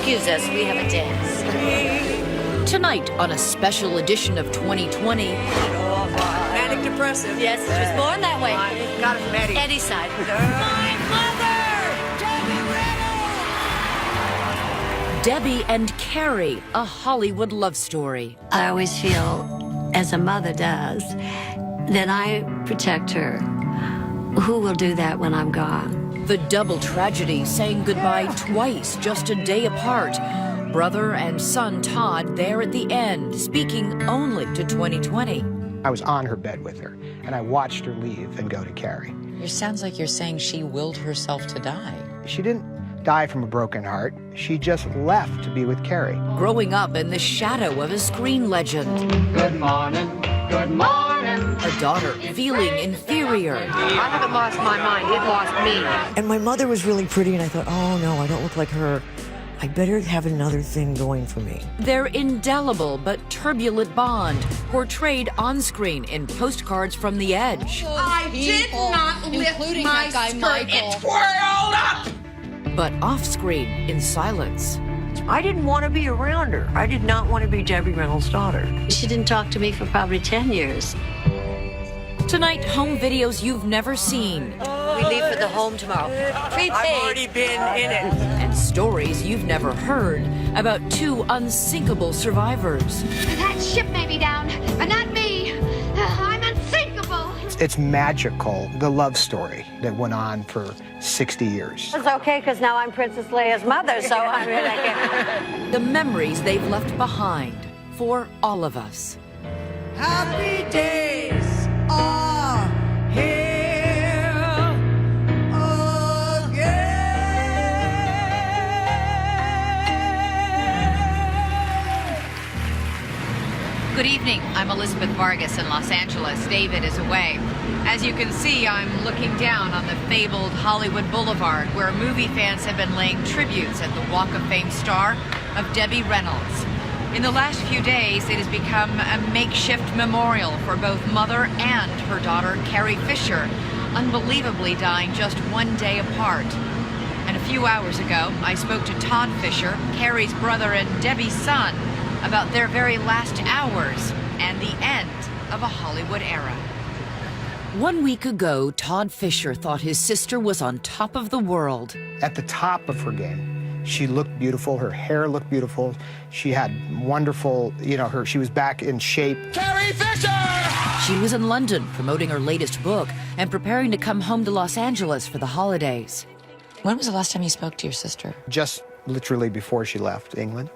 Excuse us, we have a dance. Tonight on a special edition of 2020. Manic depressive. Yes, she was born that way. Got it from Eddie. Eddie's side. My mother, Debbie and Carrie, a Hollywood love story. I always feel, as a mother does, that I protect her. Who will do that when I'm gone? The double tragedy, saying goodbye twice, just a day apart. Brother and son Todd there at the end, speaking only to 2020. I was on her bed with her, and I watched her leave and go to Carrie. It sounds like you're saying she willed herself to die. She didn't die from a broken heart. She just left to be with Carrie. Growing up in the shadow of a screen legend. Good morning, good morning. A daughter feeling inferior. I haven't lost my mind. It lost me. And my mother was really pretty, and I thought, oh no, I don't look like her. I better have another thing going for me. Their indelible but turbulent bond, portrayed on screen in postcards from the edge. I did not lift my skirt. It twirled up. But off screen in silence. I didn't want to be around her. I did not want to be Debbie Reynolds' daughter. She didn't talk to me for probably 10 years. Tonight, home videos you've never seen. We leave for the home tomorrow. Prepaid. I've already been in it. And stories you've never heard about two unsinkable survivors. That ship may be down, but not me. I'm unsinkable. It's magical, the love story that went on for 60 years. It's okay, because now I'm Princess Leia's mother, so I mean, I can... The memories they've left behind for all of us. Happy days are here again. Good evening. I'm Elizabeth Vargas in Los Angeles. David is away. As you can see, I'm looking down on the fabled Hollywood Boulevard, where movie fans have been laying tributes at the Walk of Fame star of Debbie Reynolds. In the last few days, it has become a makeshift memorial for both mother and her daughter, Carrie Fisher, unbelievably dying just one day apart. And a few hours ago, I spoke to Todd Fisher, Carrie's brother and Debbie's son, about their very last hours and the end of a Hollywood era. 1 week ago, Todd Fisher thought his sister was on top of the world. At the top of her game. She looked beautiful, her hair looked beautiful. She had wonderful, she was back in shape. Carrie Fisher! She was in London promoting her latest book and preparing to come home to Los Angeles for the holidays. When was the last time you spoke to your sister? Just literally before she left England.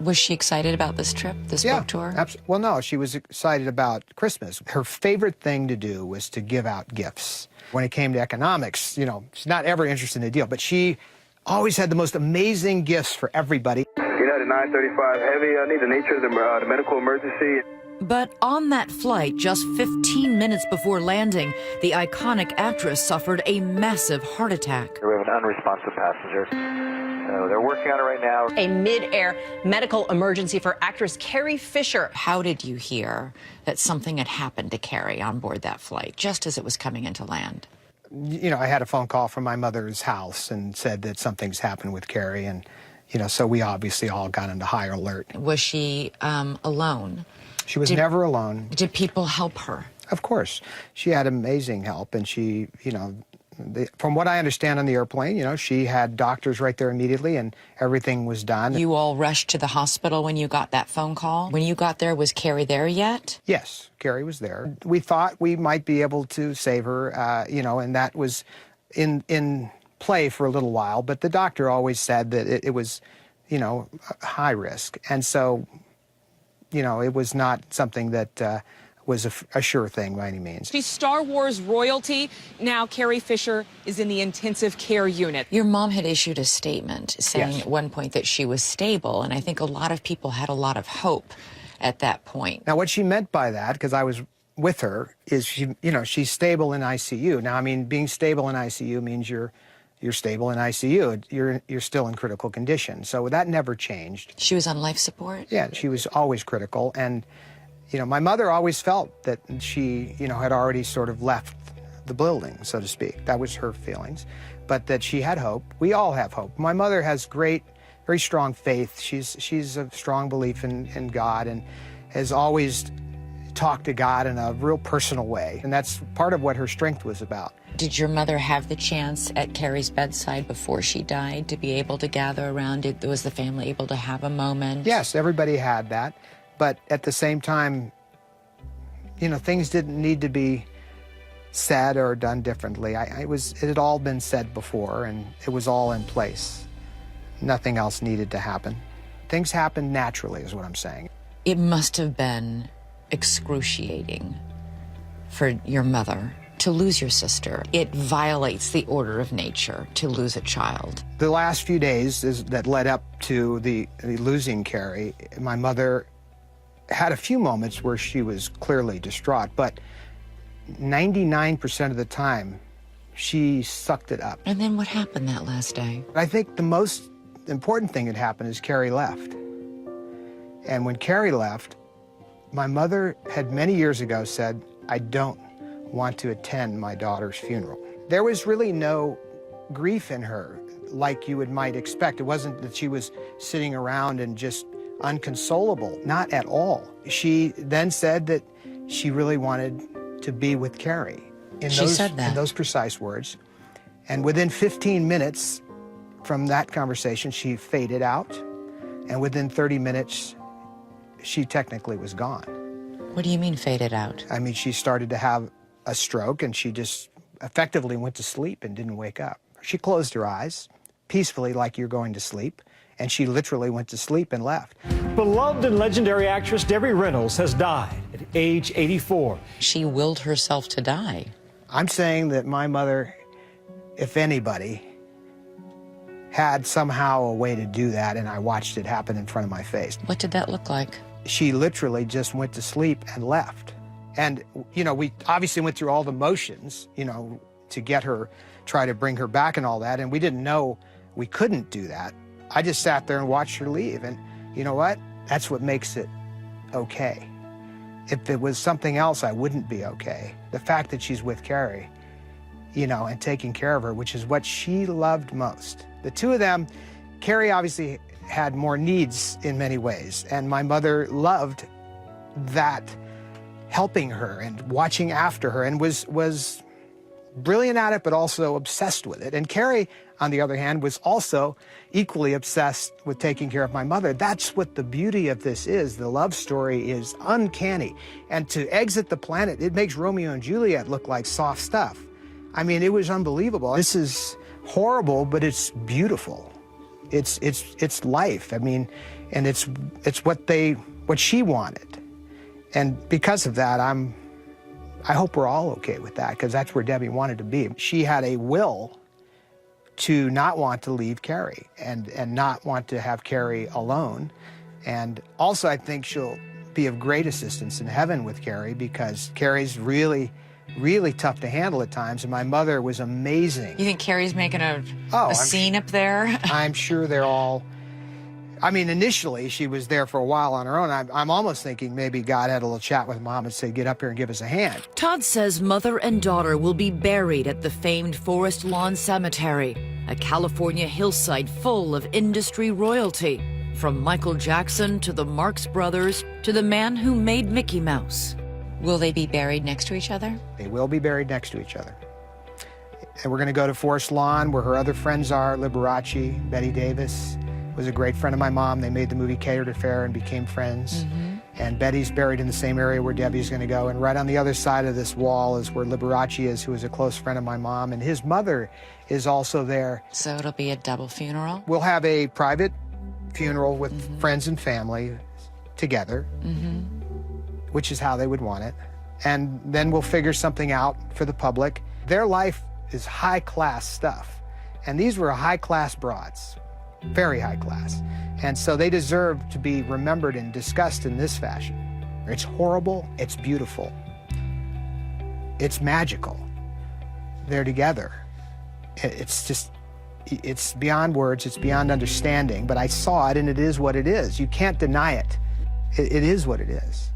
Was she excited about this trip, this book tour? Well, no, she was excited about Christmas. Her favorite thing to do was to give out gifts. When it came to economics, she's not ever interested in a deal, but she always had the most amazing gifts for everybody. United 935 Heavy, I need the nature of the medical emergency. But on that flight, just 15 minutes before landing, the iconic actress suffered a massive heart attack. We have an unresponsive passenger. They're working on it right now. A mid-air medical emergency for actress Carrie Fisher. How did you hear that something had happened to Carrie on board that flight, just as it was coming into land? I had a phone call from my mother's house and said that something's happened with Carrie, and, so we obviously all got into high alert. Was she alone? She was never alone. Did people help her? Of course. She had amazing help, and she, from what I understand on the airplane, she had doctors right there immediately, and everything was done. You all rushed to the hospital when you got that phone call? When you got there, was Carrie there yet? Yes, Carrie was there. We thought we might be able to save her, and that was in play for a little while, but the doctor always said that it was, high risk. And so, it was not something that was a sure thing by any means. She's Star Wars royalty. Now Carrie Fisher is in the intensive care unit. Your mom had issued a statement saying at one point that she was stable, and I think a lot of people had a lot of hope at that point. Now, what she meant by that, because I was with her, is she's stable in ICU. Now, I mean, being stable in ICU means you're stable in ICU. You're still in critical condition. So that never changed. She was on life support? Yeah, she was always critical. And, my mother always felt that she, had already sort of left the building, so to speak. That was her feelings. But that she had hope. We all have hope. My mother has great very strong faith. She's a strong belief in God and has always talked to God in a real personal way. And that's part of what her strength was about. Did your mother have the chance at Carrie's bedside before she died to be able to gather around it? Was the family able to have a moment? Yes, everybody had that. But at the same time, you know, things didn't need to be said or done differently. It had all been said before, and it was all in place. Nothing else needed to happen. Things happened naturally, is what I'm saying. It must have been excruciating for your mother to lose your sister. It violates the order of nature to lose a child. The last few days that led up to the losing Carrie, my mother had a few moments where she was clearly distraught, but 99% of the time, she sucked it up. And then what happened that last day? I think the most important thing that happened is Carrie left. And when Carrie left, my mother had many years ago said, I don't want to attend my daughter's funeral. There was really no grief in her like you might expect. It wasn't that she was sitting around and just unconsolable, not at all. She then said that she really wanted to be with Carrie. She said that. In those precise words. And within 15 minutes from that conversation, she faded out. And within 30 minutes, she technically was gone. What do you mean faded out? I mean, she started to have a stroke and she just effectively went to sleep and didn't wake up. She closed her eyes peacefully like you're going to sleep, and she literally went to sleep and left. Beloved and legendary actress Debbie Reynolds has died at age 84. She willed herself to die. I'm saying that my mother, if anybody, had somehow a way to do that, and I watched it happen in front of my face. What did that look like? She literally just went to sleep and left. And, you know, we obviously went through all the motions, you know, to get her, try to bring her back and all that, and we didn't know we couldn't do that. I just sat there and watched her leave, and you know what? That's what makes it okay. If it was something else, I wouldn't be okay. The fact that she's with Carrie, you know, and taking care of her, which is what she loved most. The two of them, Carrie obviously had more needs in many ways, and my mother loved that, helping her and watching after her, and was brilliant at it, but also obsessed with it. And Carrie, on the other hand, was also equally obsessed with taking care of my mother. That's what the beauty of this is. The love story is uncanny. And to exit the planet, it makes Romeo and Juliet look like soft stuff. I mean, it was unbelievable. This is horrible, but it's beautiful. It's life. I mean, and it's what she wanted. And because of that, I hope we're all okay with that, because that's where Debbie wanted to be. She had a will to not want to leave Carrie and not want to have Carrie alone. And also, I think she'll be of great assistance in heaven with Carrie, because Carrie's really, really tough to handle at times, and my mother was amazing. You think Carrie's making a scene up there? I'm sure they're all... I mean, initially, she was there for a while on her own. I'm almost thinking maybe God had a little chat with Mom and said, get up here and give us a hand. Todd says mother and daughter will be buried at the famed Forest Lawn Cemetery, a California hillside full of industry royalty, from Michael Jackson to the Marx Brothers to the man who made Mickey Mouse. Will they be buried next to each other? They will be buried next to each other. And we're going to go to Forest Lawn, where her other friends are, Liberace, Betty Davis, was a great friend of my mom. They made the movie Catered Affair and became friends. Mm-hmm. And Betty's buried in the same area where Debbie's going to go. And right on the other side of this wall is where Liberace is, who is a close friend of my mom. And his mother is also there. So it'll be a double funeral? We'll have a private funeral with friends and family together, which is how they would want it. And then we'll figure something out for the public. Their life is high-class stuff. And these were high-class broads. Very high class. And so they deserve to be remembered and discussed in this fashion. It's horrible, it's beautiful. It's magical. They're together. It's just, it's beyond words, it's beyond understanding, but I saw it and it is what it is. You can't deny it. It is what it is.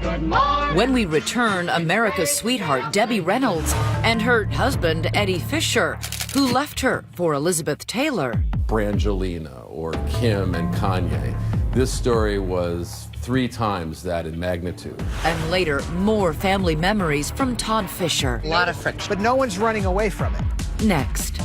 Good morning. When we return, America's sweetheart Debbie Reynolds and her husband Eddie Fisher who left her for Elizabeth Taylor. Brangelina or Kim and Kanye. This story was 3 times that in magnitude. And later, more family memories from Todd Fisher. A lot of friction. But no one's running away from it. Next.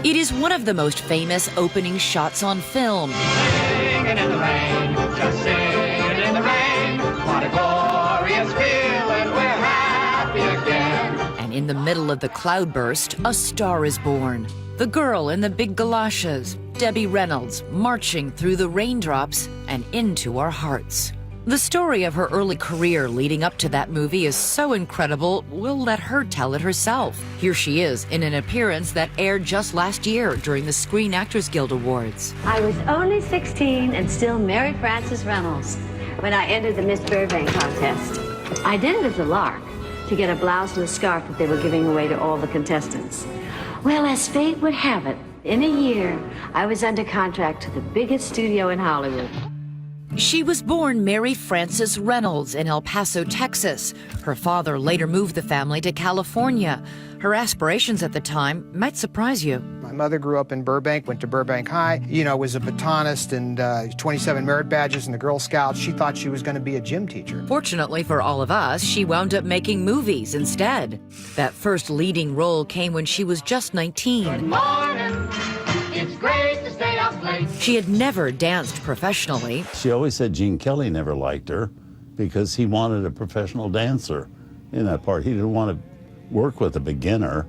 It is one of the most famous opening shots on film. Singing in the rain, just singing in the rain. What a glorious feeling, we're happy again. And in the middle of the cloudburst, a star is born. The girl in the big galoshes, Debbie Reynolds, marching through the raindrops and into our hearts. The story of her early career leading up to that movie is so incredible, we'll let her tell it herself. Here she is in an appearance that aired just last year during the Screen Actors Guild Awards. I was only 16 and still Mary Frances Reynolds when I entered the Miss Burbank contest. I did it as a lark to get a blouse and a scarf that they were giving away to all the contestants. Well, as fate would have it, in a year, I was under contract to the biggest studio in Hollywood. She was born Mary Frances Reynolds in El Paso, Texas. Her father later moved the family to California. Her aspirations at the time might surprise you. My mother grew up in Burbank, went to Burbank High, was a batonist and 27 merit badges in the Girl Scouts. She thought she was going to be a gym teacher. Fortunately for all of us, she wound up making movies instead. That first leading role came when she was just 19. Good morning. It's great to stay up late. She had never danced professionally. She always said Gene Kelly never liked her because he wanted a professional dancer in that part. He didn't want to work with a beginner.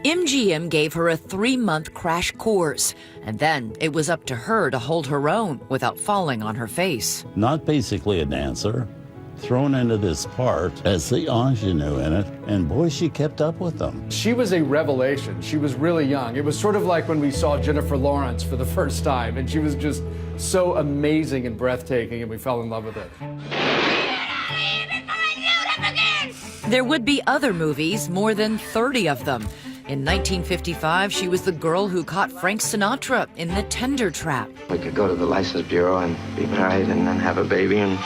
MGM gave her a 3-month crash course, and then it was up to her to hold her own without falling on her face. Not basically a dancer, thrown into this part as the ingenue in it, and boy, she kept up with them. She was a revelation. She was really young. It was sort of like when we saw Jennifer Lawrence for the first time, and she was just so amazing and breathtaking, and we fell in love with it. There would be other movies, more than 30 of them. In 1955, she was the girl who caught Frank Sinatra in The Tender Trap. We could go to the License Bureau and be married and then have a baby and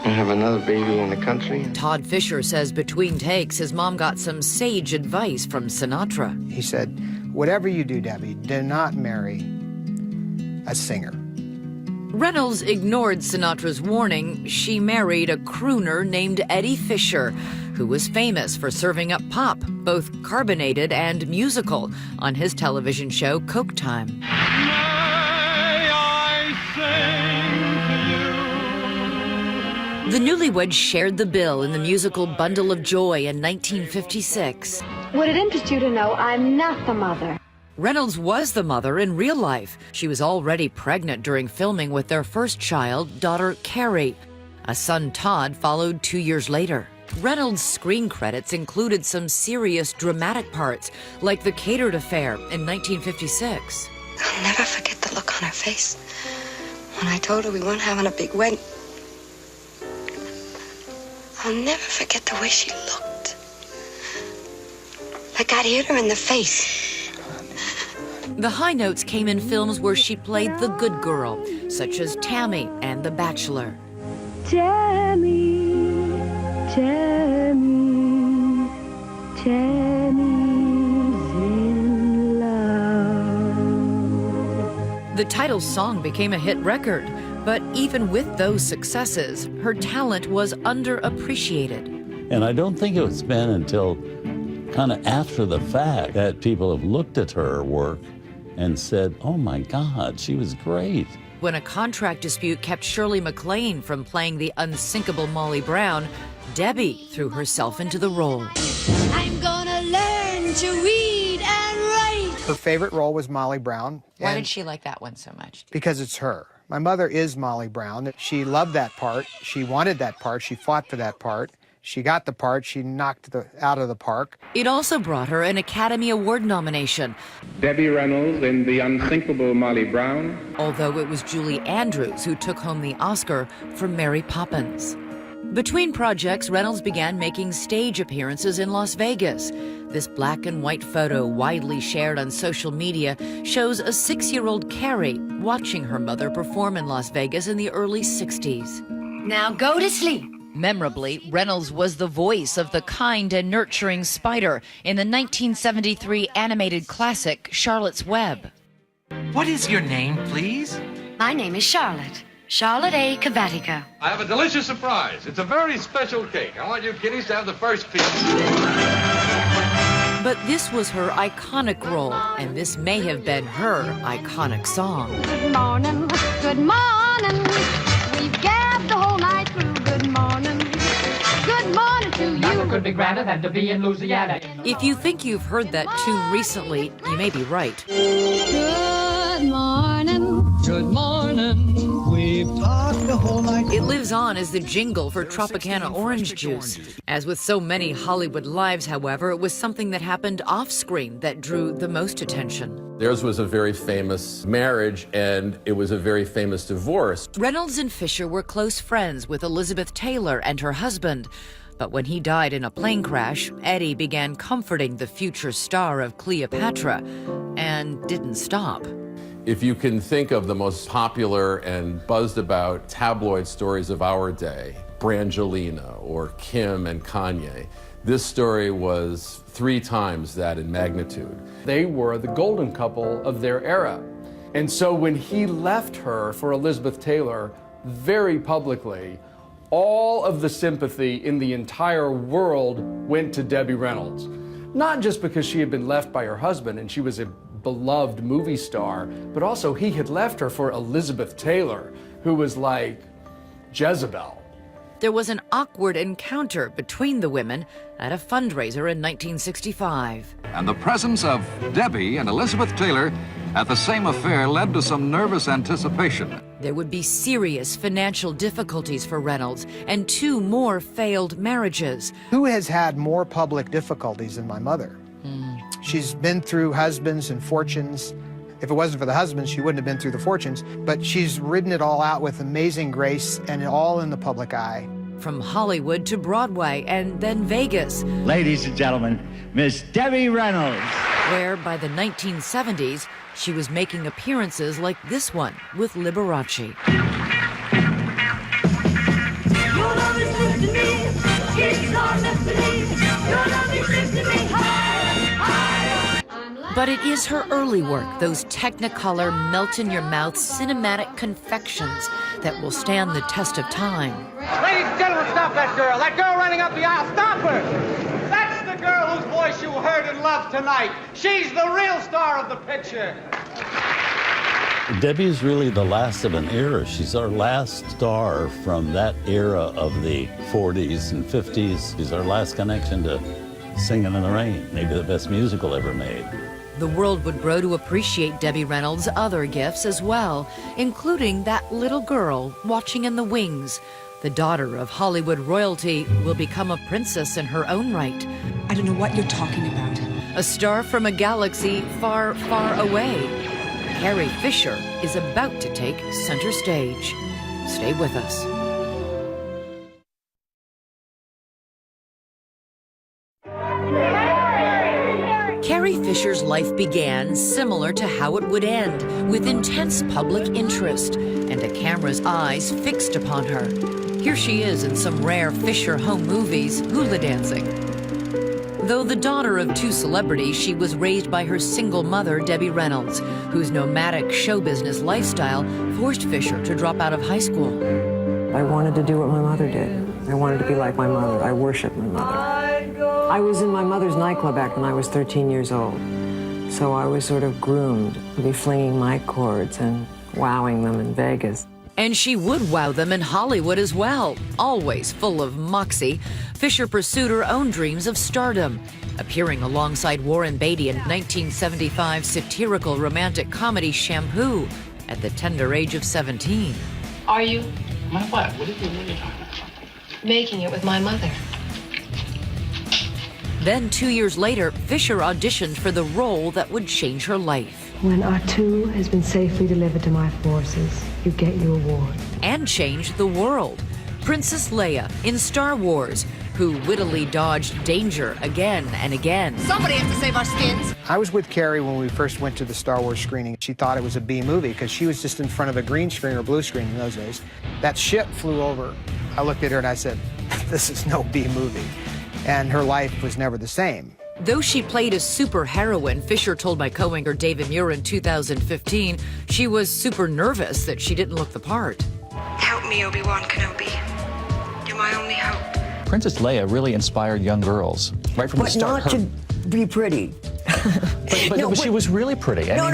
have another baby in the country. Todd Fisher says between takes, his mom got some sage advice from Sinatra. He said, whatever you do, Debbie, do not marry a singer. Reynolds ignored Sinatra's warning. She married a crooner named Eddie Fisher, who was famous for serving up pop, both carbonated and musical, on his television show Coke Time. May I sing to you? The newlyweds shared the bill in the musical Bundle of Joy in 1956. Would it interest you to know I'm not the mother? Reynolds was the mother in real life. She was already pregnant during filming with their first child, daughter Carrie. A son, Todd, followed 2 years later. Reynolds' screen credits included some serious dramatic parts, like The Catered Affair in 1956. I'll never forget the look on her face when I told her we weren't having a big wedding. I'll never forget the way she looked. Like I'd hit her in the face. The high notes came in films where she played the good girl, such as Tammy and The Bachelor. Tammy, Tammy, Tammy's in love. The title song became a hit record, but even with those successes, her talent was underappreciated. And I don't think it's been until kind of after the fact that people have looked at her work and said, oh my God, she was great. When a contract dispute kept Shirley MacLaine from playing the unsinkable Molly Brown, Debbie threw herself into the role. I'm gonna learn to read and write. Her favorite role was Molly Brown. Why did she like that one so much? Because it's her. My mother is Molly Brown. She loved that part. She wanted that part. She fought for that part. She got the part. She knocked out of the park. It also brought her an Academy Award nomination. Debbie Reynolds in The Unsinkable Molly Brown. Although it was Julie Andrews who took home the Oscar for Mary Poppins. Between projects, Reynolds began making stage appearances in Las Vegas. This black and white photo, widely shared on social media, shows a 6-year-old Carrie watching her mother perform in Las Vegas in the early 60s. Now go to sleep. Memorably, Reynolds was the voice of the kind and nurturing spider in the 1973 animated classic Charlotte's Web. What is your name, please? My name is Charlotte. Charlotte A. Cavatica. I have a delicious surprise. It's a very special cake. I want you kiddies to have the first piece. But this was her iconic role, and this may have been her iconic song. Good morning, good morning. We've gabbed the whole night through. Good morning, good morning to you. Nothing could be grander than to be in Louisiana. If you think you've heard that tune recently, you may be right. Good morning. Good morning. We've talked the whole night. It lives on as the jingle for Tropicana orange juice. As with so many Hollywood lives, however, it was something that happened off-screen that drew the most attention. Theirs was a very famous marriage, and it was a very famous divorce. Reynolds and Fisher were close friends with Elizabeth Taylor and her husband. But when he died in a plane crash, Eddie began comforting the future star of Cleopatra, and didn't stop. If you can think of the most popular and buzzed about tabloid stories of our day, Brangelina or Kim and Kanye, this story was 3 times that in magnitude. They were the golden couple of their era. And so when he left her for Elizabeth Taylor, very publicly, all of the sympathy in the entire world went to Debbie Reynolds. Not just because she had been left by her husband and she was a beloved movie star, but also he had left her for Elizabeth Taylor, who was like Jezebel. There was an awkward encounter between the women at a fundraiser in 1965. And the presence of Debbie and Elizabeth Taylor at the same affair led to some nervous anticipation. There would be serious financial difficulties for Reynolds and 2 more failed marriages. Who has had more public difficulties than my mother? She's been through husbands and fortunes. If it wasn't for the husbands, she wouldn't have been through the fortunes. But she's ridden it all out with amazing grace and all in the public eye. From Hollywood to Broadway and then Vegas. Ladies and gentlemen, Miss Debbie Reynolds. Where by the 1970s, she was making appearances like this one with Liberace. Your love is lifting me. It's on destiny. Your love is lifting me higher. But it is her early work, those Technicolor, melt-in-your-mouth cinematic confections that will stand the test of time. Ladies and gentlemen, stop that girl. That girl running up the aisle, stop her. That's the girl whose voice you heard and loved tonight. She's the real star of the picture. Debbie's really the last of an era. She's our last star from that era of the 40s and 50s. She's our last connection to Singing in the Rain, maybe the best musical ever made. The world would grow to appreciate Debbie Reynolds' other gifts as well, including that little girl watching in the wings. The daughter of Hollywood royalty will become a princess in her own right. I don't know what you're talking about. A star from a galaxy far, far away. Carrie Fisher is about to take center stage. Stay with us. Carrie Fisher's life began similar to how it would end, with intense public interest and a camera's eyes fixed upon her. Here she is in some rare Fisher home movies, hula dancing. Though the daughter of 2 celebrities, she was raised by her single mother, Debbie Reynolds, whose nomadic show business lifestyle forced Fisher to drop out of high school. I wanted to do what my mother did. I wanted to be like my mother. I worshiped my mother. I was in my mother's nightclub act when I was 13 years old. So I was sort of groomed to be flinging mic cords and wowing them in Vegas. And she would wow them in Hollywood as well. Always full of moxie, Fisher pursued her own dreams of stardom, appearing alongside Warren Beatty in 1975's satirical romantic comedy Shampoo at the tender age of 17. Are you My what? What are you really talking about? making it with my mother? Then 2 years later, Fisher auditioned for the role that would change her life. When R2 has been safely delivered to my forces, you get your award. And changed the world. Princess Leia in Star Wars, who wittily dodged danger again and again. Somebody has to save our skins. I was with Carrie when we first went to the Star Wars screening. She thought it was a B movie because she was just in front of a green screen or blue screen in those days. That ship flew over. I looked at her and I said, this is no B movie. And her life was never the same. Though she played a super heroine, Fisher told my co-anchor David Muir in 2015, she was super nervous that she didn't look the part. Help me, Obi-Wan Kenobi. You're my only hope. Princess Leia really inspired young girls right from the start. But not to be pretty. But she was really pretty. No,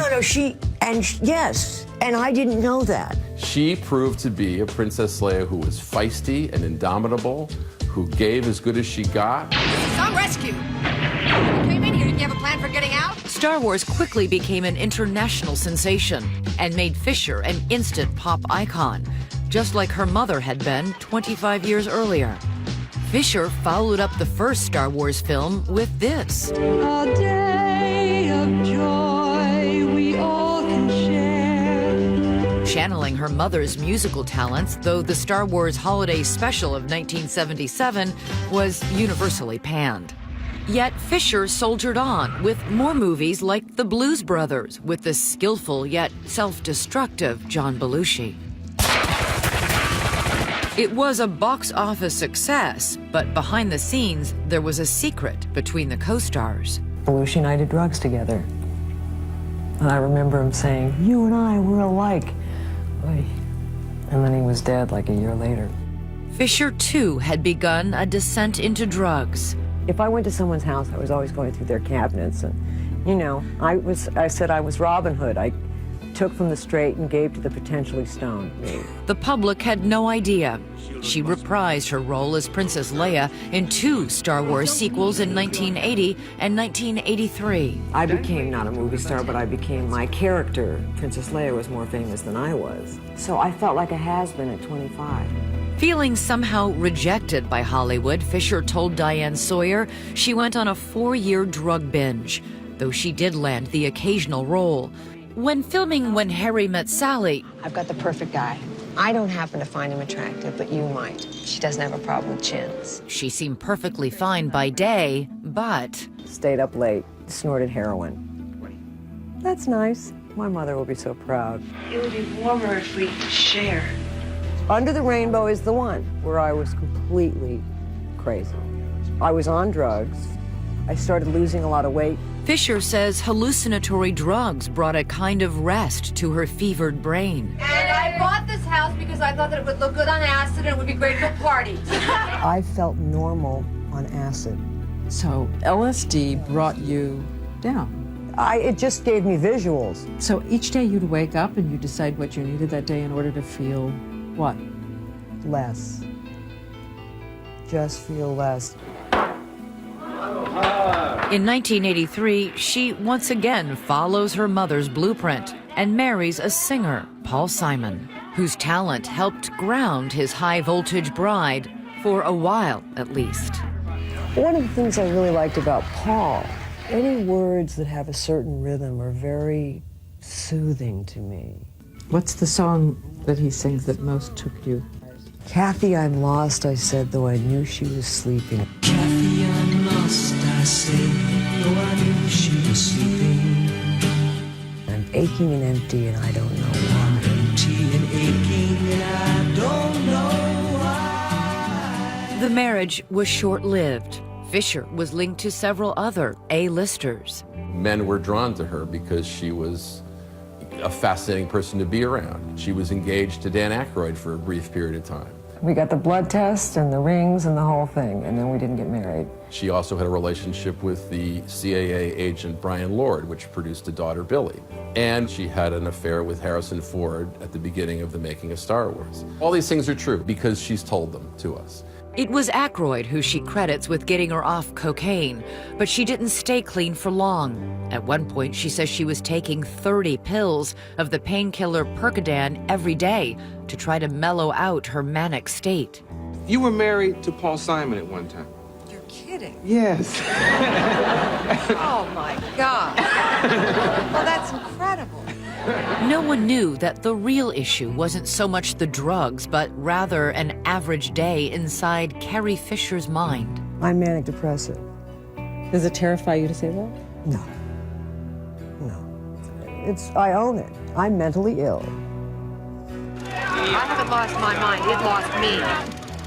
yes, and I didn't know that. She proved to be a Princess Leia who was feisty and indomitable, who gave as good as she got. This is some rescue. You came in here, did you have a plan for getting out? Star Wars quickly became an international sensation and made Fisher an instant pop icon, just like her mother had been 25 years earlier. Fisher followed up the first Star Wars film with this. A day of joy we all can share. Channeling her mother's musical talents, though the Star Wars Holiday Special of 1977 was universally panned. Yet Fisher soldiered on with more movies like The Blues Brothers with the skillful yet self-destructive John Belushi. It was a box office success, but behind the scenes, there was a secret between the co-stars. Belushi and I did drugs together. And I remember him saying, you and I were alike. Oy. And then he was dead like a year later. Fisher, too, had begun a descent into drugs. If I went to someone's house, I was always going through their cabinets. And, you know, I said I was Robin Hood. I took from the straight and gave to the potentially stoned. The public had no idea. She reprised her role as Princess Leia in 2 Star Wars sequels in 1980 and 1983. I became not a movie star, but I became my character. Princess Leia was more famous than I was. So I felt like a has-been at 25. Feeling somehow rejected by Hollywood, Fisher told Diane Sawyer she went on a 4-year drug binge, though she did land the occasional role. When filming When Harry Met Sally, I've got the perfect guy. I don't happen to find him attractive, but you might. She doesn't have a problem with chins. she seemed perfectly fine by day, but Stayed up late, snorted heroin. That's nice. My mother will be so proud. It would be warmer if we share. Under the Rainbow is the one where I was completely crazy. I was on drugs. I started losing a lot of weight. Fisher says hallucinatory drugs brought a kind of rest to her fevered brain. And I bought this house because I thought that it would look good on acid and it would be great for parties. I felt normal on acid. So LSD brought you down. It just gave me visuals. So each day you'd wake up and you'd decide what you needed that day in order to feel what? Less. Just feel less. In 1983, she once again follows her mother's blueprint and marries a singer, Paul Simon, whose talent helped ground his high-voltage bride for a while, at least. One of the things I really liked about Paul, any words that have a certain rhythm are very soothing to me. What's the song that he sings that most took you? Kathy, I'm lost, I said, though I knew she was sleeping. Kathy, I'm lost, I say, though I knew she was sleeping. I'm aching and empty and I don't know why. Empty and aching and I don't know why. The marriage was short-lived. Fisher was linked to several other A-listers. Men were drawn to her because she was a fascinating person to be around. She was engaged to Dan Aykroyd for a brief period of time. We got the blood test and the rings and the whole thing, and then we didn't get married. She also had a relationship with the CAA agent Brian Lord, which produced a daughter, Billy. And she had an affair with Harrison Ford at the beginning of the making of Star Wars. All these things are true because she's told them to us. It was Aykroyd who she credits with getting her off cocaine, but she didn't stay clean for long. At one point, she says she was taking 30 pills of the painkiller Percodan every day to try to mellow out her manic state. You were married to Paul Simon at one time. You're kidding. Yes. Oh, my God. Well, that's incredible. No one knew that the real issue wasn't so much the drugs, but rather an average day inside Carrie Fisher's mind. I'm manic depressive. Does it terrify you to say that? No. I own it. I'm mentally ill. I haven't lost my mind. It lost me.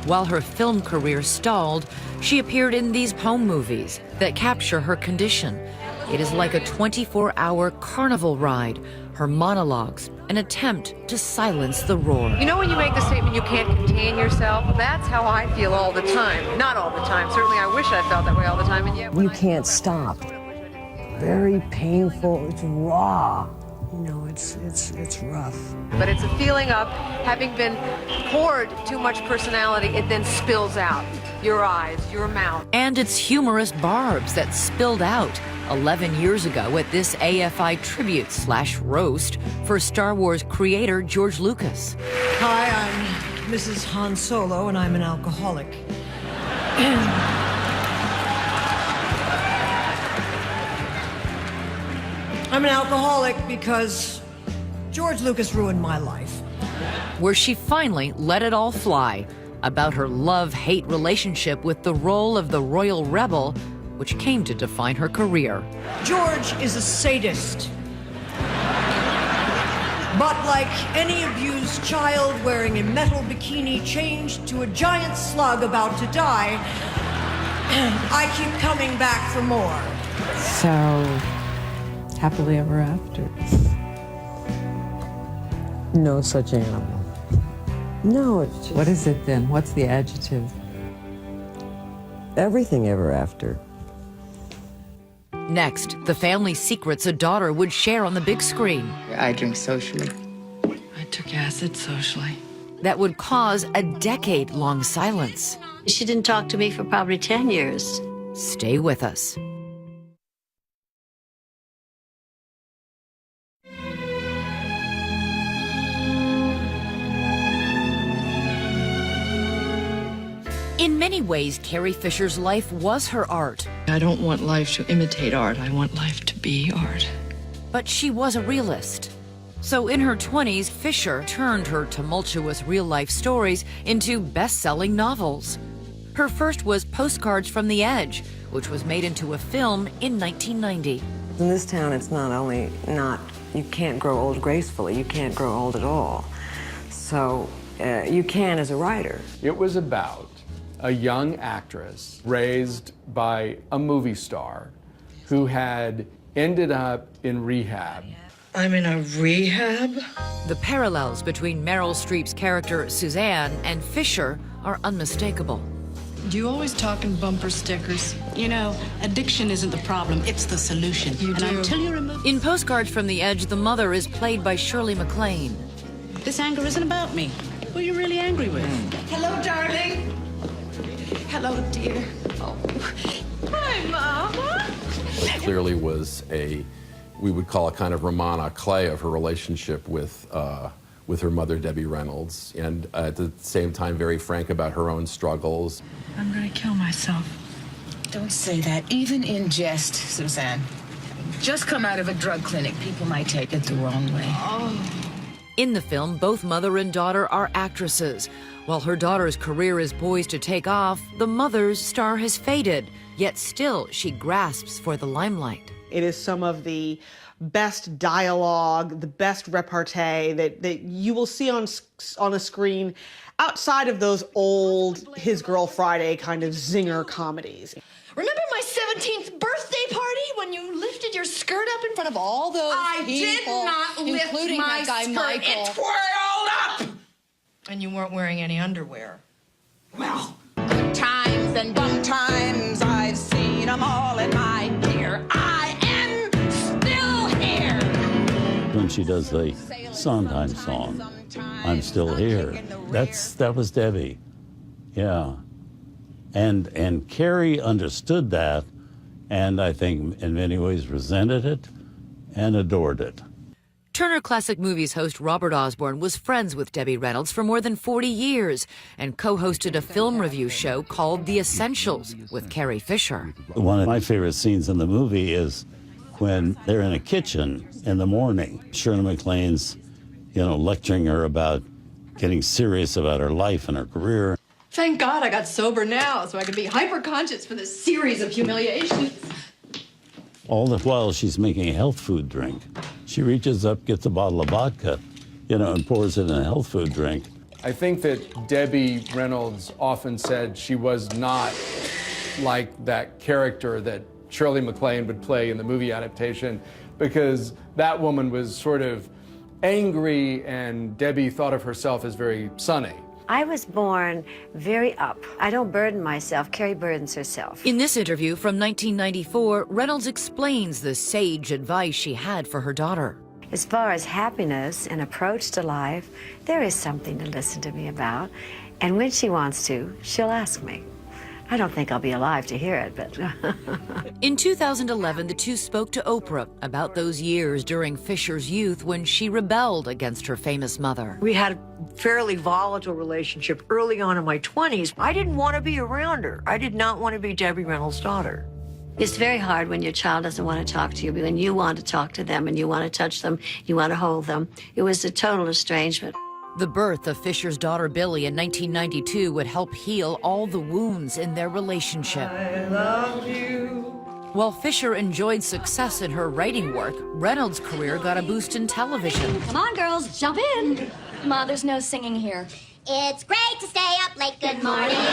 While her film career stalled, she appeared in these home movies that capture her condition. It is like a 24-hour carnival ride, her monologues, an attempt to silence the roar. You know when you make the statement you can't contain yourself? That's how I feel all the time. Not all the time. Certainly I wish I felt that way all the time. And yet You can't stop. Very painful. It's raw. You know, it's rough. But it's a feeling of having been poured too much personality, it then spills out. Your eyes, your mouth. And it's humorous barbs that spilled out 11 years ago at this AFI tribute/roast for Star Wars creator George Lucas. Hi, I'm Mrs. Han Solo, and I'm an alcoholic. I'm an alcoholic because George Lucas ruined my life. Where she finally let it all fly about her love-hate relationship with the role of the royal rebel, which came to define her career. George is a sadist. But like any abused child wearing a metal bikini changed to a giant slug about to die, I keep coming back for more. So, happily ever after. No such animal. No, it's just... What is it then? What's the adjective? Everything ever after. Next, the family secrets a daughter would share on the big screen. I drink socially. I took acid socially. That would cause a decade-long silence. She didn't talk to me for probably 10 years. Stay with us. In many ways, Carrie Fisher's life was her art. I don't want life to imitate art. I want life to be art. But she was a realist. So in her 20s, Fisher turned her tumultuous real-life stories into best-selling novels. Her first was Postcards from the Edge, which was made into a film in 1990. In this town, it's not only not, you can't grow old gracefully, you can't grow old at all. So you can as a writer. It was about a young actress raised by a movie star who had ended up in rehab. I'm in a rehab? The parallels between Meryl Streep's character Suzanne and Fisher are unmistakable. Do you always talk in bumper stickers? You know, addiction isn't the problem, it's the solution. You do. Until you remove... In Postcards from the Edge, the mother is played by Shirley MacLaine. This anger isn't about me. Who are you really angry with? Hello, darling. Hello, dear. Oh. Hi, Mama. Clearly was we would call a kind of roman à clef of her relationship with her mother, Debbie Reynolds, and at the same time very frank about her own struggles. I'm gonna kill myself. Don't say that, even in jest, Suzanne. Just come out of a drug clinic. People might take it the wrong way. Oh. In the film, both mother and daughter are actresses. While her daughter's career is poised to take off, the mother's star has faded, yet still she grasps for the limelight. It is some of the best dialogue, the best repartee that you will see on a screen outside of those old His Girl Friday kind of zinger comedies. Remember my 17th birthday party when you lifted your skirt up in front of all those people? I did not lift including my that guy skirt. Michael. It twirled up! And you weren't wearing any underwear. Well, good times and bum times, I've seen them all in my year. I am still here. When she does the Sondheim song, I'm Still Here, that was Debbie, yeah. And Carrie understood that, and I think in many ways resented it and adored it. Turner Classic Movies host Robert Osborne was friends with Debbie Reynolds for more than 40 years and co-hosted a film review show called The Essentials with Carrie Fisher. One of my favorite scenes in the movie is when they're in a kitchen in the morning. Shirley MacLaine's, lecturing her about getting serious about her life and her career. Thank God I got sober now so I could be hyper-conscious for this series of humiliations. All the while she's making a health food drink. She reaches up, gets a bottle of vodka, and pours it in a health food drink. I think that Debbie Reynolds often said she was not like that character that Shirley MacLaine would play in the movie adaptation, because that woman was sort of angry and Debbie thought of herself as very sunny. I was born very up. I don't burden myself. Carrie burdens herself. In this interview from 1994, Reynolds explains the sage advice she had for her daughter. As far as happiness and approach to life, there is something to listen to me about. And when she wants to, she'll ask me. I don't think I'll be alive to hear it, but... In 2011, the two spoke to Oprah about those years during Fisher's youth when she rebelled against her famous mother. We had a fairly volatile relationship early on in my 20s. I didn't want to be around her. I did not want to be Debbie Reynolds' daughter. It's very hard when your child doesn't want to talk to you, but when you want to talk to them and you want to touch them, you want to hold them. It was a total estrangement. The birth of Fisher's daughter Billie in 1992 would help heal all the wounds in their relationship. I love you. While Fisher enjoyed success in her writing work, Reynolds' career got a boost in television. Come on, girls, jump in. Ma, there's no singing here. It's great to stay up late. Good morning to you.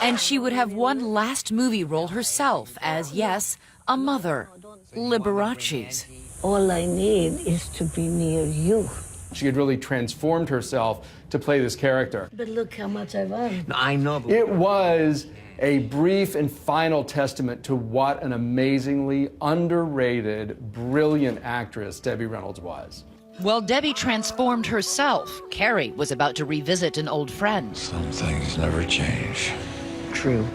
And she would have one last movie role herself as, yes, a mother, Liberace's. All I need is to be near you. She had really transformed herself to play this character. But look how much I've earned. I know. It was a brief and final testament to what an amazingly underrated, brilliant actress Debbie Reynolds was. While Debbie transformed herself, Carrie was about to revisit an old friend. Some things never change. True.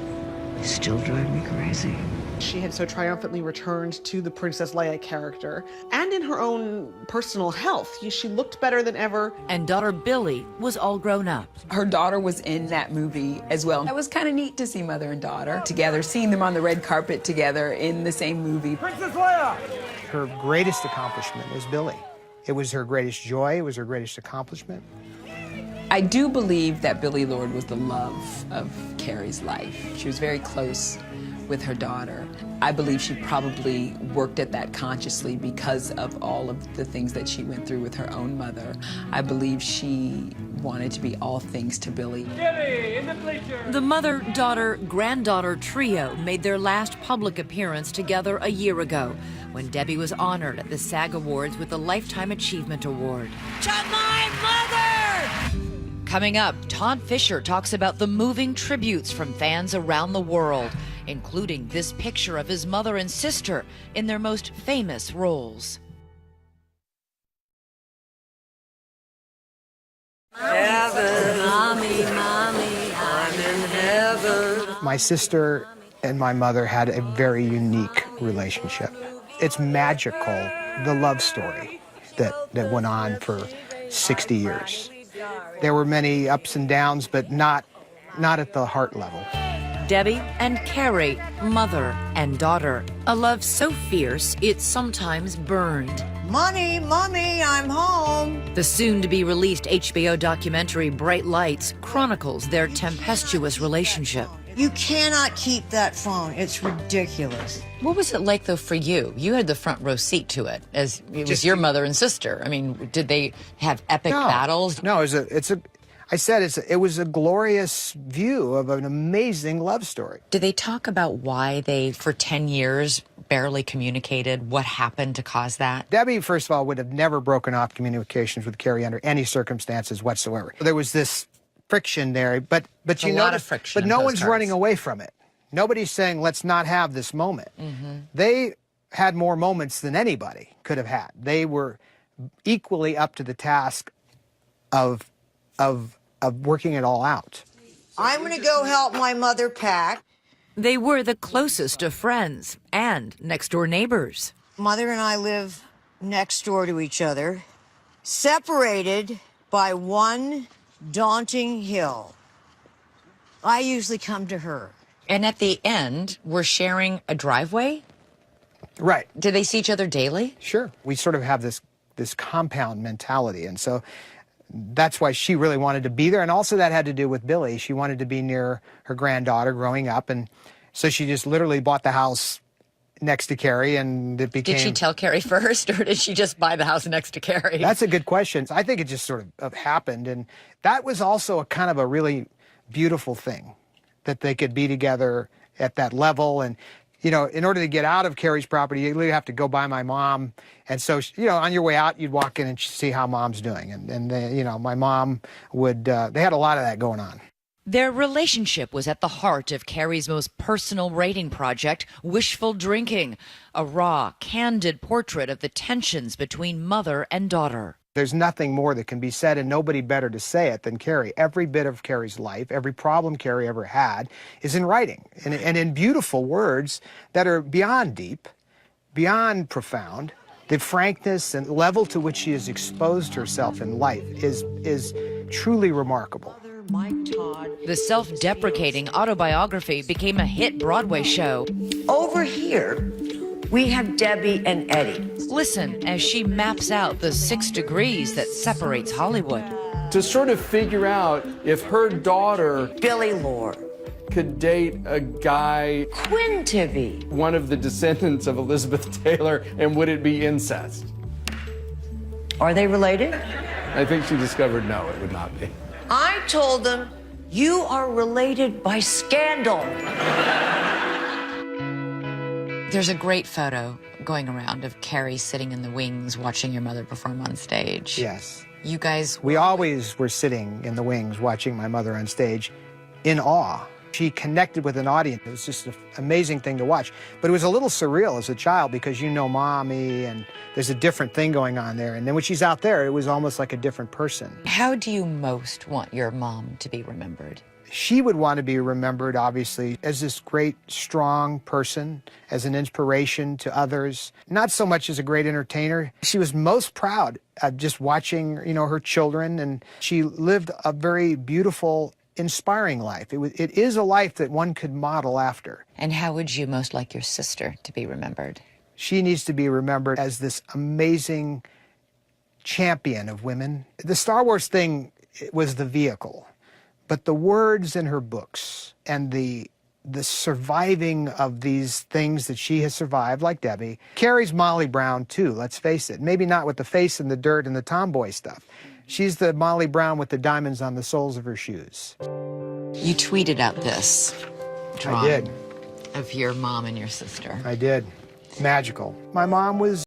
You still drive me crazy. She had so triumphantly returned to the Princess Leia character, and in her own personal health. She looked better than ever. And daughter Billie was all grown up. Her daughter was in that movie as well. It was kind of neat to see mother and daughter together, seeing them on the red carpet together in the same movie. Princess Leia! Her greatest accomplishment was Billie. It was her greatest joy, it was her greatest accomplishment. I do believe that Billie Lourd was the love of Carrie's life. She was very close with her daughter. I believe she probably worked at that consciously because of all of the things that she went through with her own mother. I believe she wanted to be all things to Billie. The mother, daughter, granddaughter trio made their last public appearance together a year ago when Debbie was honored at the SAG Awards with the Lifetime Achievement Award. To my mother! Coming up, Todd Fisher talks about the moving tributes from fans around the world, including this picture of his mother and sister in their most famous roles. Heaven, mommy, I'm in heaven. My sister and my mother had a very unique relationship. It's magical, the love story that went on for 60 years. There were many ups and downs, but not at the heart level. Debbie and Carrie, mother and daughter. A love so fierce, it sometimes burned. Money, mommy, I'm home. The soon-to-be-released HBO documentary Bright Lights chronicles their tempestuous relationship. You cannot keep that phone. It's ridiculous. What was it like, though, for you? You had the front row seat to it, as it was your mother and sister. I mean, did they have epic battles? No, it was a glorious view of an amazing love story. Did they talk about why they, for 10 years, barely communicated? What happened to cause that? Debbie, first of all, would have never broken off communications with Carrie under any circumstances whatsoever. There was this friction there, but you notice, but no one's running away from it. Nobody's saying, let's not have this moment. Mm-hmm. They had more moments than anybody could have had. They were equally up to the task of working it all out. I'm going to go help my mother pack. They were the closest of friends and next-door neighbors. Mother and I live next door to each other, separated by one daunting hill. I usually come to her. And at the end, we're sharing a driveway? Right. Do they see each other daily? Sure. We sort of have this compound mentality, and so that's why she really wanted to be there, and also that had to do with Billy. She wanted to be near her granddaughter growing up, and so she just literally bought the house next to Carrie, and it became... Did she tell Carrie first, or did she just buy the house next to Carrie? That's a good question. I think it just sort of happened, and that was also a kind of a really beautiful thing, that they could be together at that level. And, you know, in order to get out of Carrie's property, you literally have to go by my mom. And so, you know, on your way out, you'd walk in and see how mom's doing. And they, you know, my mom would, they had a lot of that going on. Their relationship was at the heart of Carrie's most personal writing project, Wishful Drinking, a raw, candid portrait of the tensions between mother and daughter. There's nothing more that can be said, and nobody better to say it than Carrie. Every bit of Carrie's life, every problem Carrie ever had is in writing, and in beautiful words that are beyond deep, beyond profound. The frankness and level to which she has exposed herself in life is truly remarkable. Todd. The self-deprecating autobiography became a hit Broadway show. Over here, we have Debbie and Eddie. Listen as she maps out the 6 degrees that separates Hollywood. To sort of figure out if her daughter, Billy Lord, could date a guy, Quintivy, one of the descendants of Elizabeth Taylor, and would it be incest? Are they related? I think she discovered no, it would not be. I told them, you are related by scandal. There's a great photo going around of Carrie sitting in the wings watching your mother perform on stage. Yes. You guys... We always were sitting in the wings watching my mother on stage in awe. She connected with an audience. It was just an amazing thing to watch. But it was a little surreal as a child because you know mommy and there's a different thing going on there. And then when she's out there, it was almost like a different person. How do you most want your mom to be remembered? She would want to be remembered, obviously, as this great, strong person, as an inspiration to others, not so much as a great entertainer. She was most proud of just watching, you know, her children, and she lived a very beautiful, inspiring life. It is a life that one could model after. And how would you most like your sister to be remembered? She needs to be remembered as this amazing champion of women. The Star Wars thing was the vehicle. But the words in her books and the surviving of these things that she has survived, like Debbie, Carrie's Molly Brown too, let's face it. Maybe not with the face and the dirt and the tomboy stuff. She's the Molly Brown with the diamonds on the soles of her shoes. You tweeted out this drawing I did. of your mom and your sister. I did. Magical. My mom was